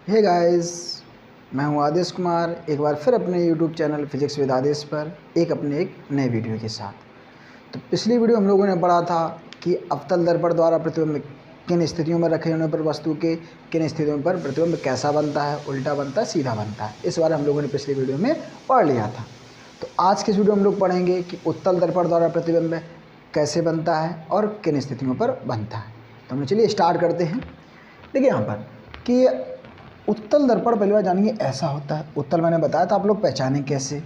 Hey guys, मैं हूं आदेश कुमार। एक बार फिर अपने यूट्यूब चैनल फिजिक्स विद आदेश पर एक नए वीडियो के साथ। तो पिछली वीडियो हम लोगों ने पढ़ा था कि अवतल दर्पण द्वारा प्रतिबिंब किन स्थितियों में रखे होने पर वस्तु के किन स्थितियों पर प्रतिबिंब कैसा बनता है, उल्टा बनता है, सीधा बनता है। इस बार हम लोगों ने पिछली वीडियो में पढ़ लिया था। तो आज के वीडियो में हम लोग पढ़ेंगे कि उत्तल दर्पण द्वारा प्रतिबिंब कैसे बनता है और किन स्थितियों पर बनता है। तो हम चलिए स्टार्ट करते हैं। देखिए यहाँ पर कि उत्तल दर्पण पहली बार जानिए ऐसा होता है। उत्तल मैंने बताया था, आप लोग पहचाने कैसे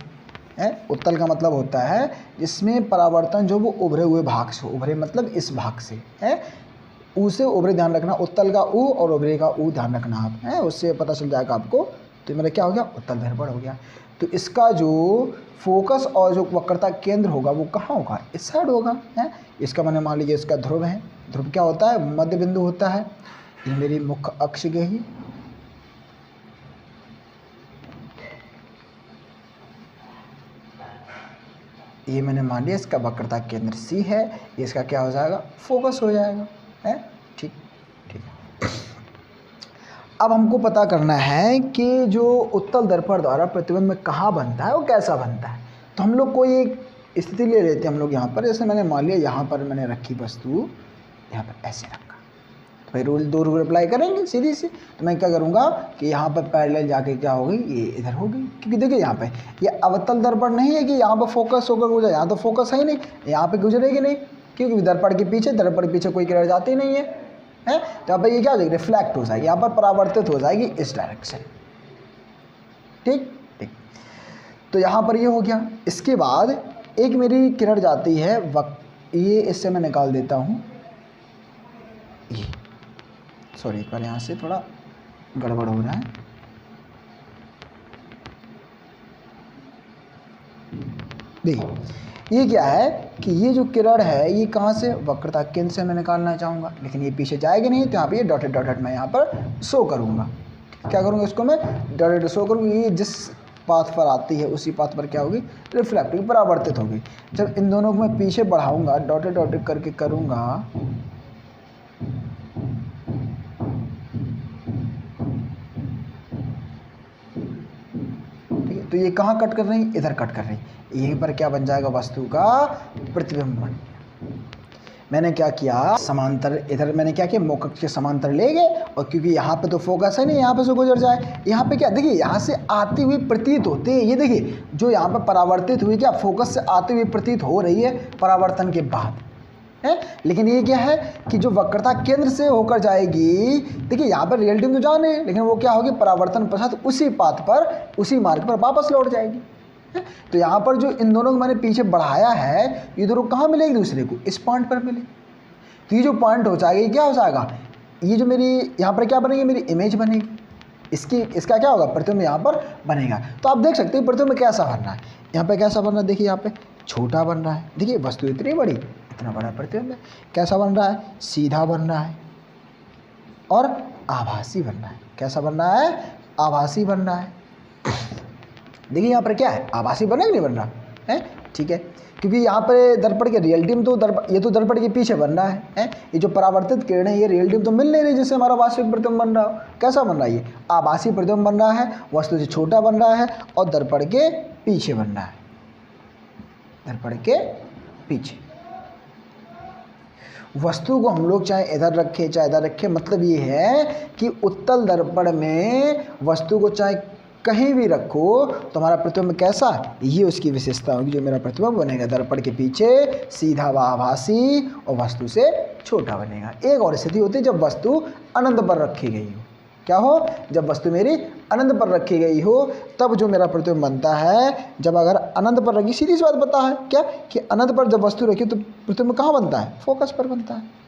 है। उत्तल का मतलब होता है जिसमें परावर्तन जो वो उभरे हुए भाग से, उभरे मतलब इस भाग से है, ऊ से उभरे, ध्यान रखना। उत्तल का ऊ और उभरे का ऊ ध्यान रखना आप है, उससे पता चल जाएगा आपको। तो मेरा क्या हो गया, उत्तल दर्पण हो गया। तो इसका जो फोकस और जो वक्रता केंद्र होगा वो कहाँ होगा, इस साइड होगा है। इसका मैंने मान लीजिए इसका ध्रुव है। ध्रुव क्या होता है, मध्य बिंदु होता है। ये मेरी मुख्य अक्ष गई, ये मैंने मान लिया इसका वक्रता केंद्र C है। ये इसका क्या हो जाएगा, फोकस हो जाएगा है। ठीक ठीक है। अब हमको पता करना है कि जो उत्तल दर्पण द्वारा प्रतिबिंब कहाँ बनता है और कैसा बनता है। तो हम लोग कोई एक स्थिति ले लेते हैं हम लोग यहाँ पर। जैसे मैंने मान लिया यहाँ पर मैंने रखी वस्तु, यहाँ पर ऐसे रखा, तो भाई दो रूल अप्लाई करेंगे सीधी सी। तो मैं क्या करूँगा कि यहाँ पर पैरेलल जाके क्या होगी, ये इधर होगी। क्योंकि देखिए यहाँ पे ये अवतल दर्पण नहीं है कि यहाँ पर फोकस होकर गुजरे, यहाँ तो फोकस है ही नहीं, यहाँ पे गुजरेगी नहीं। क्योंकि दर्पण के पीछे कोई किरण जाती नहीं है तो यहाँ पर ये क्या हो जाएगी, रिफ्लेक्ट हो जाएगी, यहाँ पर परावर्तित हो जाएगी इस डायरेक्शन। ठीक ठीक। तो यहाँ पर ये हो गया। इसके बाद एक मेरी किरण जाती है ये, इससे मैं निकाल देता हूँ ये, सॉरी एक बार यहाँ से थोड़ा गड़बड़ हो रहा है। देखिए ये क्या है कि ये जो किरण है ये कहाँ से, वक्रता केंद्र से मैं निकालना चाहूँगा, लेकिन ये पीछे जाएगी नहीं। तो यहाँ पे ये डॉटेड डॉटेड मैं यहाँ पर शो करूँगा। क्या करूँगा, इसको मैं डॉटेड शो करूँगा। ये जिस पाथ पर आती है उसी पाथ पर क्या होगी, रिफ्लेक्ट होगी, परावर्तित होगी। जब इन दोनों को मैं पीछे बढ़ाऊँगा, डॉटेड डॉटेड करके करूँगा, तो ये कहाँ कट कर रही है, इधर कट कर रही है। यहीं पर क्या बन जाएगा, वस्तु का प्रतिबिंब बन गया। मैंने क्या किया, समांतर, इधर मैंने क्या किया, मुख्य अक्ष के समांतर ले गए। और क्योंकि यहाँ पे तो फोकस है नहीं, यहाँ पे से गुजर जाए। यहाँ पे क्या देखिए, यहाँ से आती हुई प्रतीत होते हैं। ये देखिए जो यहाँ पर परावर्तित हुई, क्या फोकस से आती हुई प्रतीत हो रही है परावर्तन के बाद है। लेकिन ये क्या है कि जो वक्रता केंद्र से होकर जाएगी, देखिए यहाँ पर रियल टीम तो जाने, लेकिन वो क्या होगी, परावर्तन पश्चात उसी पाथ पर, उसी मार्ग पर वापस लौट जाएगी। तो यहाँ पर जो इन दोनों को मैंने पीछे बढ़ाया है, ये दोनों कहाँ मिलेगी, दूसरे को इस पॉइंट पर मिलेगी। तो ये जो पॉइंट हो जाएगा, ये क्या हो जाएगा, ये जो मेरी यहाँ पर क्या बनेगी, मेरी इमेज बनेगी। इसका क्या होगा, प्रतिबिंब यहाँ पर बनेगा। तो आप देख सकते हैं प्रतिबिंब कैसा बन रहा है। यहाँ पे कैसा बन रहा है, देखिए यहाँ पे छोटा बन रहा है। देखिए वस्तु इतनी बड़ी, इतना बड़ा प्रतिबिंब है। कैसा बन रहा है, सीधा बन रहा है और आभासी बन रहा है। कैसा बन रहा है, आभासी बन रहा है। देखिए यहाँ पर क्या है, आभासी बना कि नहीं बन रहा है, ठीक है। क्योंकि यहाँ पे दर्पण के रियल टीम तो ये तो दर्पण के पीछे बन रहा है। ये जो परावर्तित किरण है, ये रियल टीम तो मिल नहीं रही जिससे हमारा वास्तविक प्रतिबिंब बन रहा हो। कैसा बन रहा है, ये आभासी प्रतिबिंब बन रहा है, वस्तु से छोटा बन रहा है और दर्पण के पीछे बन रहा है, दर्पण के पीछे। वस्तु को हम लोग चाहे इधर रखें चाहे इधर रखें, मतलब ये है कि उत्तल दर्पण में वस्तु को चाहे कहीं भी रखो तो हमारा प्रतिबिंब कैसा, ये उसकी विशेषता होगी। जो मेरा प्रतिबिंब बनेगा दर्पण के पीछे सीधा व आभासी और वस्तु से छोटा बनेगा। एक और स्थिति होती है जब वस्तु अनंत पर रखी गई हो। क्या हो, जब वस्तु मेरी अनंत पर रखी गई हो, तब जो मेरा प्रतिबिंब बनता है। जब अगर अनंत पर रखी, सीधी सी बात पता है क्या कि अनंत पर जब वस्तु रखी तो प्रतिबिंब कहाँ बनता है, फोकस पर बनता है।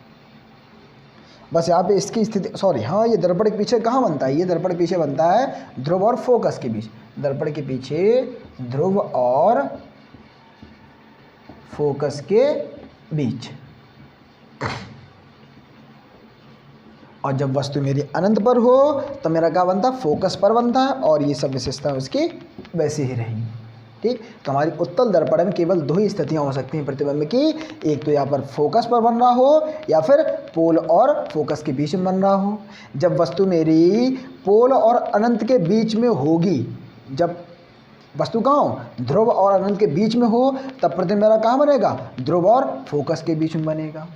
बस यहाँ पे इसकी स्थिति, सॉरी हाँ, ये दर्पण के पीछे कहाँ बनता है, ये दर्पण के पीछे बनता है ध्रुव और फोकस के बीच। दर्पण के पीछे ध्रुव और फोकस के बीच। और जब वस्तु मेरी अनंत पर हो तो मेरा क्या बनता है, फोकस पर बनता है। और ये सब विशेषता उसकी वैसे ही रहेंगी। ठीक। तो हमारी उत्तल दर्पण में केवल दो ही स्थितियाँ हो सकती हैं प्रतिबिंब की, एक तो यहाँ पर फोकस पर बन रहा हो या फिर पोल और फोकस के बीच में बन रहा हो। जब वस्तु मेरी पोल और अनंत के बीच में होगी, जब वस्तु कहाँ हो, ध्रुव और अनंत के बीच में हो, तब प्रतिबिंब मेरा कहाँ बनेगा, ध्रुव और फोकस के बीच में बनेगा।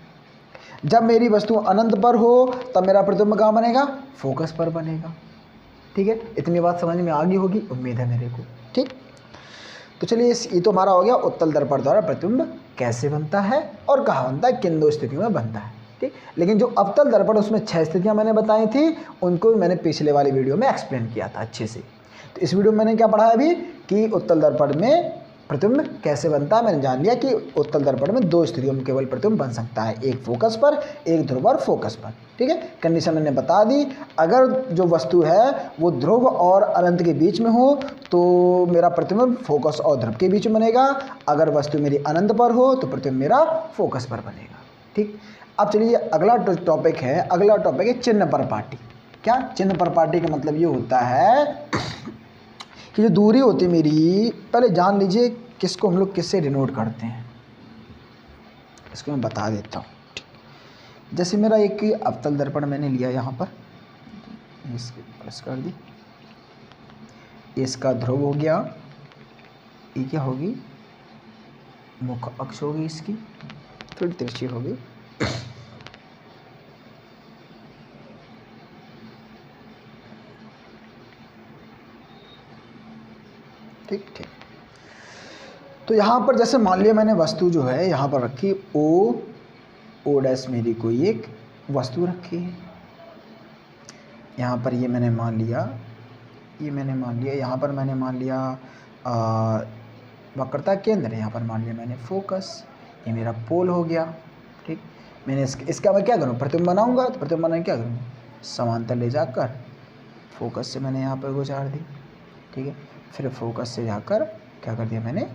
जब मेरी वस्तु अनंत पर हो तब मेरा प्रतिबिंब कहाँ बनेगा, फोकस पर बनेगा। ठीक है, इतनी बात समझ में आ गई होगी उम्मीद है मेरे को। ठीक, तो चलिए ये तो हमारा हो गया उत्तल दर्पण द्वारा प्रतिबिंब कैसे बनता है और कहाँ बनता है, किन दो स्थितियों में बनता है। ठीक, लेकिन जो अवतल दर्पण उसमें 6 स्थितियाँ मैंने बताई थी, उनको भी मैंने पिछले वाली वीडियो में एक्सप्लेन किया था अच्छे से। तो इस वीडियो में मैंने क्या पढ़ा है अभी कि उत्तल दर्पण में प्रतिबिंब कैसे बनता है। मैंने जान लिया कि उत्तल दर्पण में 2 स्थितियों में केवल प्रतिबिंब बन सकता है, एक फोकस पर, एक ध्रुव और फोकस पर। ठीक है, कंडीशन मैंने बता दी। अगर जो वस्तु है वो ध्रुव और अनंत के बीच में हो तो मेरा प्रतिबिंब फोकस और ध्रुव के बीच में बनेगा। अगर वस्तु मेरी अनंत पर हो तो प्रतिबिंब मेरा फोकस पर बनेगा। ठीक, अब चलिए अगला टॉपिक है चिन्ह परपाटी। क्या चिन्ह परपाटी का मतलब ये होता है कि जो दूरी होती है मेरी, पहले जान लीजिए किसको हम लोग किससे डिनोट करते हैं, इसको मैं बता देता हूँ। जैसे मेरा एक अवतल दर्पण मैंने लिया यहाँ पर, इसके प्रेस कर दी, इसका ध्रुव हो गया, ये क्या होगी, मुख अक्ष होगी, इसकी थोड़ी तिरछी होगी। ठीक ठीक, तो यहाँ पर जैसे मान लिया मैंने वस्तु जो है यहाँ पर रखी, ओ डैश मेरी कोई एक वस्तु रखी है। यहाँ पर ये मैंने मान लिया, यहाँ पर मैंने मान लिया वक्रता केंद्र, यहाँ पर मान लिया मैंने फोकस, ये मेरा पोल हो गया। ठीक, मैंने इसका मैं क्या करूँ, प्रतिबिंब बनाऊँगा, तो प्रतिबिंब बनाने क्या करूँ, समांतर ले जाकर फोकस से मैंने यहाँ पर गुजार दी। ठीक है, फिर फोकस से जाकर क्या कर दिया मैंने,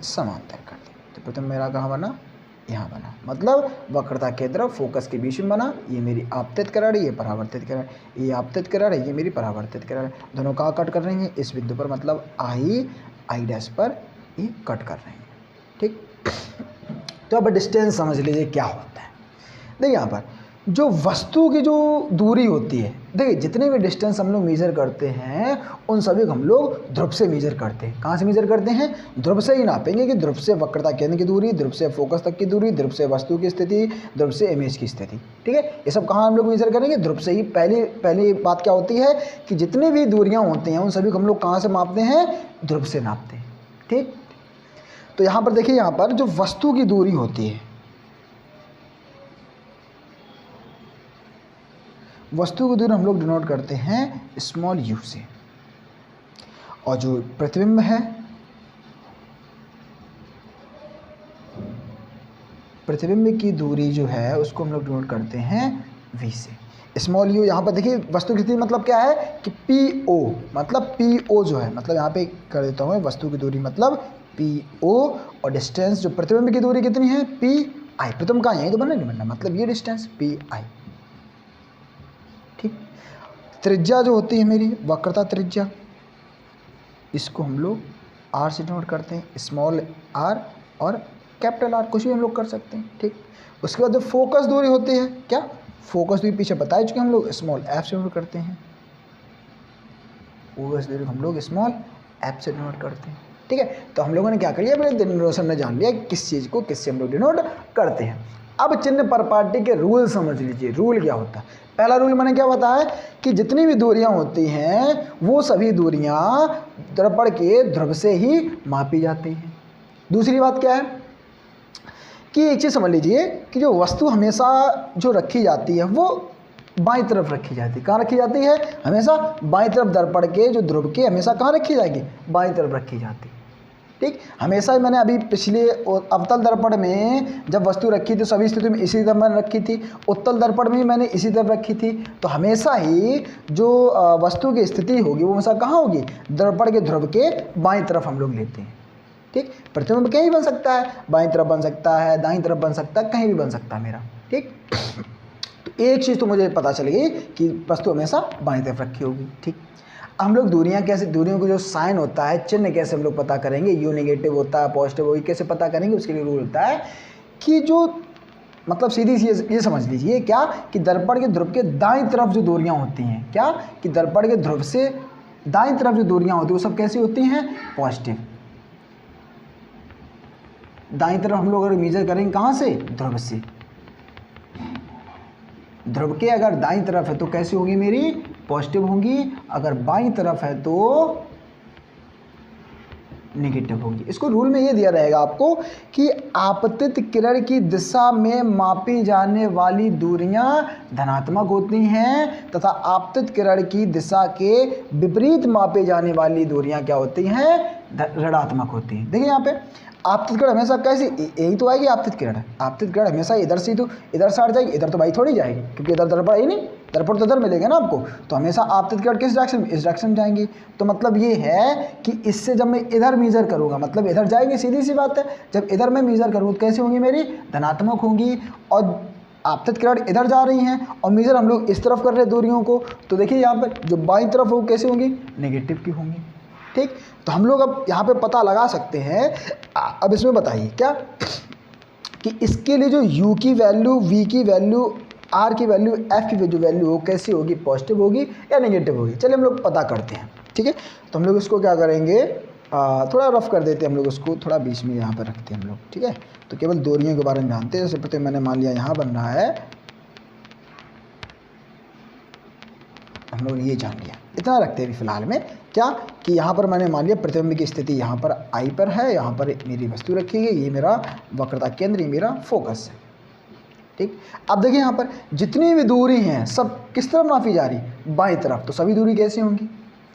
समांतर कर दिया। तो प्रतिबिंब मेरा कहाँ बना, यहाँ बना, मतलब वक्रता केंद्र फोकस के बीच में बना। ये मेरी आपतित किरण, ये परावर्तित किरण, ये आपतित किरण है, ये मेरी परावर्तित किरण, दोनों कहाँ कट कर रही हैं, इस बिंदु पर, मतलब आई डैश पर ये कट कर रहे हैं। ठीक, तो अब डिस्टेंस समझ लीजिए क्या होता है। देखिए यहाँ पर जो वस्तु की जो दूरी होती है, देखिए जितने भी डिस्टेंस हम लोग मेजर करते हैं उन सभी को हम लोग ध्रुव से मेजर करते हैं। कहाँ से मेजर करते हैं, ध्रुव से ही नापेंगे कि ध्रुव से वक्रता केंद्र की दूरी, ध्रुव से फोकस तक की दूरी, ध्रुव से वस्तु की स्थिति, ध्रुव से इमेज की स्थिति। ठीक है, ये सब कहाँ हम लोग मेजर करेंगे, ध्रुव से ही। पहली बात क्या होती है कि जितनी भी दूरियाँ होती हैं उन सभी को हम लोग कहाँ से मापते हैं, ध्रुव से नापते हैं। ठीक, तो यहाँ पर देखिए, यहाँ पर जो वस्तु की दूरी होती है, वस्तु की दूरी हम लोग डिनोट करते हैं स्मॉल यू से, और जो प्रतिबिंब है, प्रतिबिंब की दूरी जो है उसको हम लोग डिनोट करते हैं वी से, स्मॉल यू। यहाँ पर देखिए वस्तु की दूरी मतलब क्या है कि पी ओ, मतलब पी ओ जो है, मतलब यहाँ पे कर देता हूँ मैं, वस्तु की दूरी मतलब पी ओ, और डिस्टेंस जो प्रतिबिंब की दूरी कितनी है, पी आई। प्रतिबिंब कहाँ यहीं तो बनना नहीं बनना, मतलब ये डिस्टेंस पी आई। ठीक, त्रिज्या जो होती है मेरी वक्रता त्रिज्या, इसको हम लोग आर से डिनोट करते हैं, स्मॉल आर और कैपिटल आर, कुछ भी हम लोग कर सकते हैं। ठीक, उसके बाद जो फोकस दूरी होती है, क्या फोकस दूरी पीछे बता चुके हम लोग, स्मॉल एफ से डिनोट करते हैं, फोकस दूरी हम लोग स्मॉल एफ से डिनोट करते हैं। ठीक है, तो हम लोगों ने क्या कर लिया, अपने डिनोटेशन में जान लिया किस चीज़ को किससे हम लोग डिनोट करते हैं। अब चिन्ह परपाटी के रूल समझ लीजिए, रूल क्या होता है। पहला रूल मैंने क्या बताया कि जितनी भी दूरियां होती हैं वो सभी दूरियां दर्पण के ध्रुव से ही मापी जाती हैं। दूसरी बात क्या है कि एक चीज़ समझ लीजिए कि जो वस्तु हमेशा जो रखी जाती है वो बाईं तरफ रखी जाती है। कहाँ रखी जाती है, हमेशा बाईं तरफ, दर्पण के जो ध्रुव के हमेशा कहाँ रखी जाएगी, बाईं तरफ रखी जाती है। ठीक, हमेशा मैंने अभी पिछले अवतल दर्पण में जब वस्तु रखी थी सभी स्थिति में इसी तरफ मैंने रखी थी, उत्तल दर्पण में भी मैंने इसी तरफ रखी थी। तो हमेशा ही जो वस्तु की स्थिति होगी वो हमेशा कहाँ होगी, दर्पण के ध्रुव के बाईं तरफ हम लोग लेते हैं। ठीक, प्रतिबिंब कहीं बन सकता है, बाईं तरफ बन सकता है, दाईं तरफ बन सकता है, कहीं भी बन सकता है मेरा। ठीक, तो एक चीज़ तो मुझे पता चल गई कि वस्तु हमेशा बाईं तरफ रखी होगी। ठीक, हम लोग दूरियां कैसे, दूरियों को जो साइन होता है, चिन्ह कैसे हम लोग पता करेंगे, यू नेगेटिव होता है, पॉजिटिव होगी, कैसे पता करेंगे, उसके लिए रूल होता है कि जो मतलब सीधी सी ये समझ लीजिए क्या कि दर्पण के ध्रुव के दाईं तरफ जो दूरियां होती हैं, क्या कि दर्पण के ध्रुव से दाईं तरफ जो दूरियां होती हैं वो सब कैसी होती हैं, पॉजिटिव। दाईं तरफ हम लोग अगर मेजर करेंगे कहाँ से, ध्रुव से, ध्रुव के अगर दाईं तरफ है तो कैसी होगी मेरी, पॉजिटिव होंगी, अगर बाईं तरफ है तो नेगेटिव होगी। इसको रूल में ये दिया रहेगा आपको कि आपतित किरण की दिशा में मापी जाने वाली दूरियां धनात्मक होती हैं तथा आपतित किरण की दिशा के विपरीत मापी जाने वाली दूरियां क्या होती हैं, ऋणात्मक होती हैं। देखिए यहाँ पे आपतित किरण हमेशा कैसी, यही तो आएगी आपतित किरण, आपतित किरण हमेशा इधर से तो इधर से हट जाएगी, इधर तो भाई थोड़ी जाएगी क्योंकि इधर दर्पण है ही नहीं, दर्पण तो इधर मिलेगा ना आपको, तो हमेशा आपतित किरण किस डायरेक्शन में, इस डायरेक्शन में जाएंगी। तो मतलब ये है कि इससे जब मैं इधर मेजर करूंगा मतलब इधर जाएंगे, सीधी सी बात है, जब इधर मैं मेजर करूँ तो कैसी होंगी मेरी, धनात्मक होंगी, और आपतित किरण इधर जा रही हैं और मेजर हम लोग इस तरफ कर रहे हैं दूरियों को, तो देखिए यहाँ पर जो बाईं तरफ हो कैसी होंगी, नेगेटिव की होंगी। ठीक, तो हम लोग अब यहाँ पे पता लगा सकते हैं। अब इसमें बताइए क्या कि इसके लिए जो u की वैल्यू, v की वैल्यू, r की वैल्यू, f की जो वैल्यू हो कैसी होगी, पॉजिटिव होगी या नेगेटिव होगी। चलिए हम लोग पता करते हैं। ठीक है, तो हम लोग इसको क्या करेंगे, थोड़ा रफ कर देते हैं हम लोग, उसको थोड़ा बीच में यहाँ पर रखते हैं हम लोग। ठीक है, तो केवल दूरियों के बारे में जानते हैं। जैसे प्रति मैंने मान लिया यहाँ बन रहा है, हम लोग ये जान लिया, इतना रखते हैं फिलहाल में क्या कि यहाँ पर मैंने मान लिया प्रतिबिंब की स्थिति यहाँ पर आई पर है, यहाँ पर मेरी वस्तु रखी गई, ये मेरा वक्रता केंद्र, ये मेरा फोकस है। ठीक, अब देखिए यहाँ पर जितनी भी दूरी हैं सब किस तरफ नापी जा रही, बाईं तरफ, तो सभी दूरी कैसी होंगी,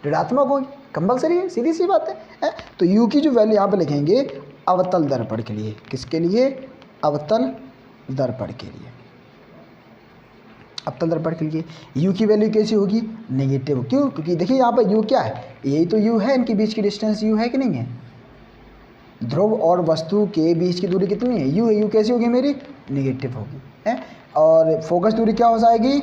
ऋणात्मक होगी, कंपल्सरी है, सीधी सी बात है। तो यू की जो वैल्यू यहाँ पर लिखेंगे अवतल दर्पण के लिए, किसके लिए, अवतल दर्पण के लिए, अवतल दर्पण के लिए u की वैल्यू कैसी होगी, नेगेटिव। क्यों, क्योंकि देखिए यहाँ पर u क्या है, यही तो u है, इनके बीच की डिस्टेंस u है कि नहीं है, ध्रुव और वस्तु के बीच की दूरी कितनी है, u है, u कैसी होगी मेरी, नेगेटिव होगी है। और फोकस दूरी क्या हो जाएगी,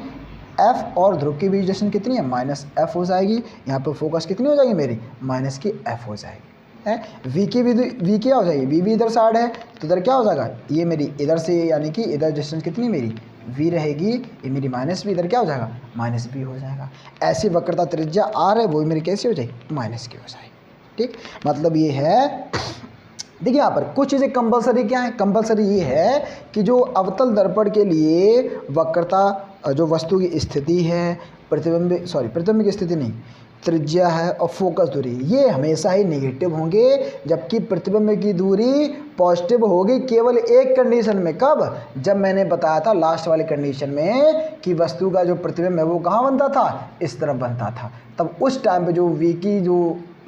f, और ध्रुव के बीच डिस्टेंस कितनी है, -f हो जाएगी। यहाँ पर फोकस कितनी हो जाएगी मेरी, -f हो जाएगी है। v की भी, v क्या हो जाएगी, v भी इधर साइड है तो इधर क्या हो जाएगा, ये मेरी इधर से यानी कि इधर डिस्टेंस कितनी मेरी v रहेगी, ये मेरी -v, इधर क्या हो जाएगा, -b हो जाएगा। ऐसी वक्रता त्रिज्या r है, वो मेरी कैसी हो जाएगी, -k हो जाएगी। ठीक, मतलब ये है। देखिए यहाँ पर कुछ चीज़ें कंपलसरी क्या है, कंपलसरी ये है कि जो अवतल दर्पण के लिए वक्रता, जो वस्तु की स्थिति है, प्रतिबिंब की स्थिति नहीं, त्रिज्या है और फोकस दूरी, ये हमेशा ही नेगेटिव होंगे, जबकि प्रतिबिंब की दूरी पॉजिटिव होगी केवल एक कंडीशन में। कब, जब मैंने बताया था लास्ट वाली कंडीशन में कि वस्तु का जो प्रतिबिंब है वो कहाँ बनता था, इस तरफ बनता था, तब उस टाइम पे जो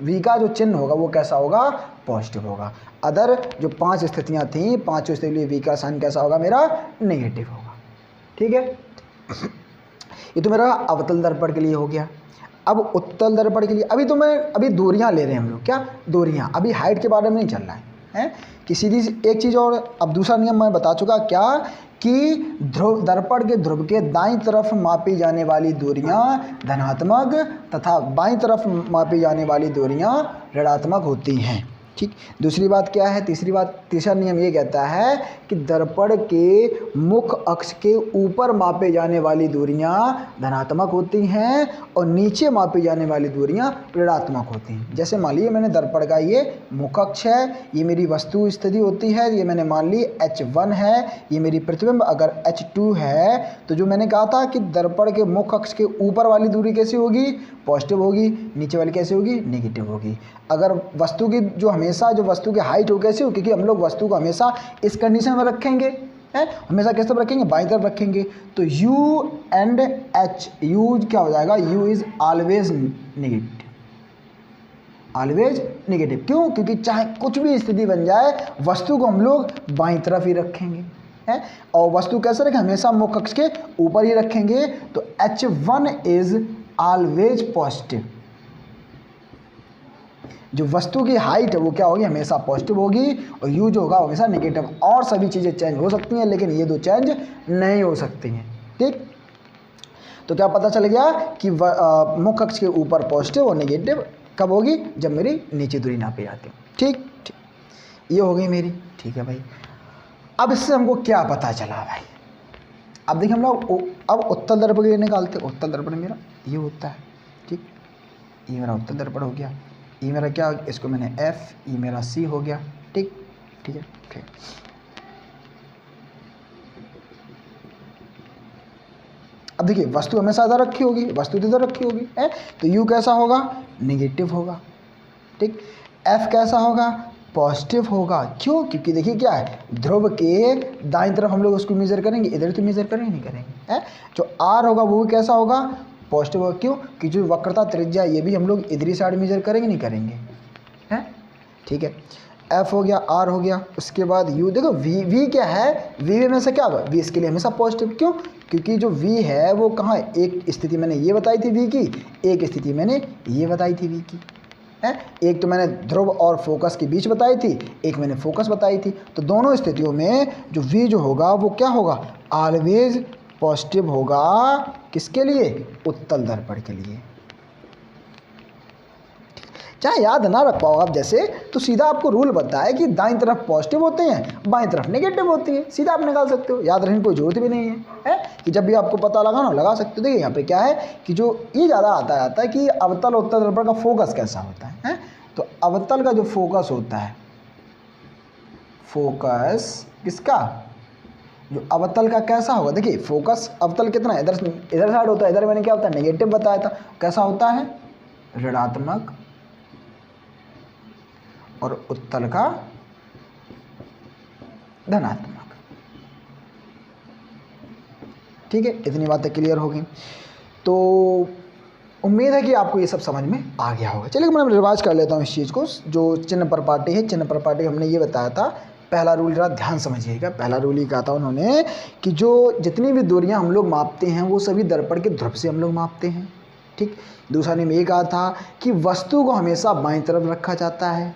v का जो चिन्ह होगा वो कैसा होगा, पॉजिटिव होगा। अदर जो 5 स्थितियाँ थीं, पाँचों स्थिति के लिए v का साइन कैसा होगा, मेरा नेगेटिव होगा। ठीक है, ये तो मेरा अवतल दर्पण के लिए हो गया। अब उत्तल दर्पण के लिए अभी दूरियां ले रहे हैं हम लोग, क्या दूरियां, अभी हाइट के बारे में नहीं चल रहा है कि सीधी एक चीज़। और अब दूसरा नियम मैं बता चुका क्या कि दर्पण के ध्रुव के दाईं तरफ मापी जाने वाली दूरियां धनात्मक तथा बाईं तरफ मापी जाने वाली दूरियां ऋणात्मक होती हैं। ठीक, दूसरी बात क्या है, तीसरा नियम ये कहता है कि दर्पण के मुख अक्ष के ऊपर मापे जाने वाली दूरियां धनात्मक होती हैं और नीचे मापी जाने वाली दूरियां ऋणात्मक होती हैं। जैसे मान लीजिए मैंने दर्पण का ये मुख अक्ष है, ये मेरी वस्तु स्थिति होती है, ये मैंने मान ली h1 है, ये मेरी प्रतिबिंब अगर h2 है, तो जो मैंने कहा था कि दर्पण के मुख अक्ष के ऊपर वाली दूरी कैसी होगी, पॉजिटिव होगी, नीचे वाली कैसी होगी, नेगेटिव होगी। अगर वस्तु की जो हमेशा जो वस्तु की हाइट हो कैसी हो, क्योंकि हम लोग वस्तु को हमेशा इस कंडीशन में रखेंगे, हमेशा किस तरफ रखेंगे, बाईं तरफ रखेंगे, तो u एंड h, u क्या हो जाएगा, u is always negative, always negative. क्यों, क्योंकि चाहे कुछ भी स्थिति बन जाए वस्तु को हम लोग बाईं तरफ ही रखेंगे है, और वस्तु कैसे रखें, हमेशा मुख अक्ष के ऊपर ही रखेंगे। तो h1 इज ऑलवेज पॉजिटिव, जो वस्तु की हाइट है वो क्या होगी, हमेशा पॉजिटिव होगी, और u जो होगा हमेशा नेगेटिव। और सभी चीज़ें चेंज हो सकती हैं लेकिन ये दो चेंज नहीं हो सकती हैं। ठीक, तो क्या पता चल गया कि मुख्य अक्ष के ऊपर पॉजिटिव और नेगेटिव कब होगी, जब मेरी नीचे दूरी नापी जाती है। ठीक ठीक, ये हो गई मेरी। ठीक है भाई, अब इससे हमको क्या पता चला भाई, अब देखिए हम लोग अब उत्तल दर्पण ये निकालते हैं। उत्तल दर्पण मेरा ये होता है। ठीक, ये मेरा उत्तल दर्पण हो गया, ये मेरा क्या, इसको मैंने F, ये मेरा C हो गया। ठीक ठीक है, ठीक। अब देखिए वस्तु हमेशा इधर रखी होगी, वस्तु इधर रखी होगी है, तो U कैसा होगा, नेगेटिव होगा। ठीक, F कैसा होगा, पॉजिटिव होगा। क्यों, क्योंकि देखिए क्या है, ध्रुव के दाईं तरफ हम लोग उसको मेजर करेंगे, इधर तो मेजर करेंगे नहीं करेंगे है। जो R होगा वो कैसा होगा, पॉजिटिव होगा। क्यों, कि जो वक्रता त्रिज्या ये भी हम लोग इधरी साइड मेजर करेंगे नहीं करेंगे है। ठीक है, F हो गया, R हो गया, उसके बाद U। देखो V क्या है, V में से क्या होगा, V इसके लिए हमेशा पॉजिटिव। क्यों, क्योंकि जो V है वो कहाँ, एक स्थिति मैंने ये बताई थी V की, एक स्थिति मैंने ये बताई थी V की है। एक तो मैंने ध्रुव और फोकस के बीच बताई थी, एक मैंने फोकस बताई थी। तो दोनों स्थितियों में जो V जो होगा वो क्या होगा, ऑलवेज पॉजिटिव होगा। किसके लिए, उत्तल दर्पण के लिए। चाहे याद ना रख पाओ आप जैसे, तो सीधा आपको रूल बताया कि दाईं तरफ पॉजिटिव होते हैं, बाईं तरफ नेगेटिव होती है, सीधा आप निकाल सकते हो। याद रखने की कोई जरूरत भी नहीं है कि जब भी आपको पता लगाना लगा सकते हो। देखिए यहाँ पे क्या है कि जो ये ज़्यादा आता है कि अवतल उत्तल दर्पण का फोकस कैसा होता है। तो अवतल का जो फोकस होता है, फोकस किसका, जो अवतल का कैसा होगा। देखिए फोकस अवतल कितना इधर साइड होता है, इधर मैंने क्या होता है, नेगेटिव बताया था। कैसा होता है, ऋणात्मक, और उत्तल का धनात्मक। ठीक है, इतनी बातें क्लियर हो गई। तो उम्मीद है कि आपको ये सब समझ में आ गया होगा। चलिए मैं रिवाइज कर लेता हूँ इस चीज़ को। जो चिन्ह परपाटी है, चिन्ह परपाटी हमने ये बताया था, पहला रूल जरा ध्यान समझिएगा। पहला रूल ये कहा था उन्होंने कि जो जितनी भी दूरियां हम लोग मापते हैं वो सभी दर्पण के ध्रुव से हम लोग मापते हैं। ठीक, दूसरा नियम ये कहा था कि वस्तु को हमेशा बाईं तरफ रखा जाता है,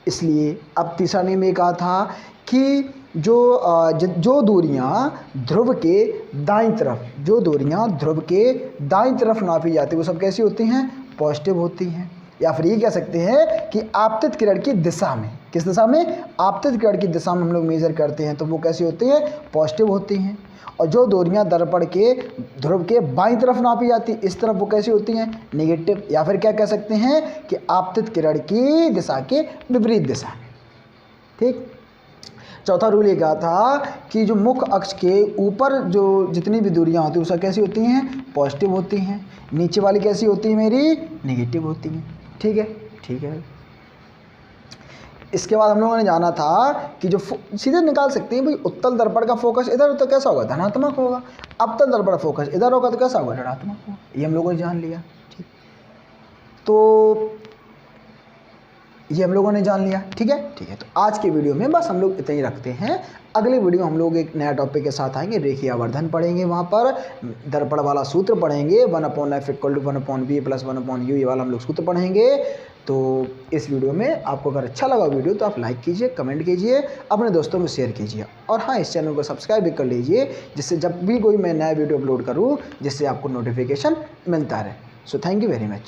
इसलिए। अब तीसरा नियम ये कहा था कि जो दूरियां ध्रुव के दाईं तरफ, जो दूरियां ध्रुव के दाईं तरफ नापी जाती है वो सब कैसी होती हैं, पॉजिटिव होती हैं। या फिर ये कह सकते हैं कि आपतित किरण की दिशा में, किस दिशा में, आपतित किरण की दिशा में हम लोग मेजर करते हैं तो वो कैसी होती हैं, पॉजिटिव होती हैं। और जो दूरियां दर्पण के ध्रुव के बाईं तरफ नापी जाती इस तरफ, वो कैसी होती हैं, नेगेटिव। या फिर क्या कह सकते हैं कि आपतित किरण की दिशा के विपरीत दिशा में। ठीक, चौथा रूल ये कहा था कि जो मुख्य अक्ष के ऊपर जो जितनी भी दूरियां होती हैं उसका कैसी होती हैं, पॉजिटिव होती हैं। नीचे वाली कैसी होती है मेरी, नेगेटिव होती हैं। ठीक है, ठीक है। इसके बाद हम लोगों ने जाना था कि जो सीधे निकाल सकते हैं भाई, उत्तल दर्पण का फोकस इधर तो कैसा होगा, धनात्मक होगा। अवतल दर्पण फोकस इधर होगा तो कैसा होगा, ऋणात्मक होगा। ये हम लोगों ने जान लिया। ठीक, तो ये हम लोगों ने जान लिया। ठीक है, ठीक है। तो आज के वीडियो में बस हम लोग इतना ही रखते हैं। अगले वीडियो हम लोग एक नया टॉपिक के साथ आएंगे, रेखीय आवर्धन पढ़ेंगे, वहाँ पर दर्पण वाला सूत्र पढ़ेंगे, 1/f = 1/v + 1/u, ये वाला हम लोग सूत्र पढ़ेंगे। तो इस वीडियो में आपको अगर अच्छा लगा वीडियो तो आप लाइक कीजिए, कमेंट कीजिए, अपने दोस्तों में शेयर कीजिए, और हाँ, इस चैनल को सब्सक्राइब भी कर लीजिए, जिससे जब भी कोई मैं नया वीडियो अपलोड करूँ जिससे आपको नोटिफिकेशन मिलता रहे। So thank you very much.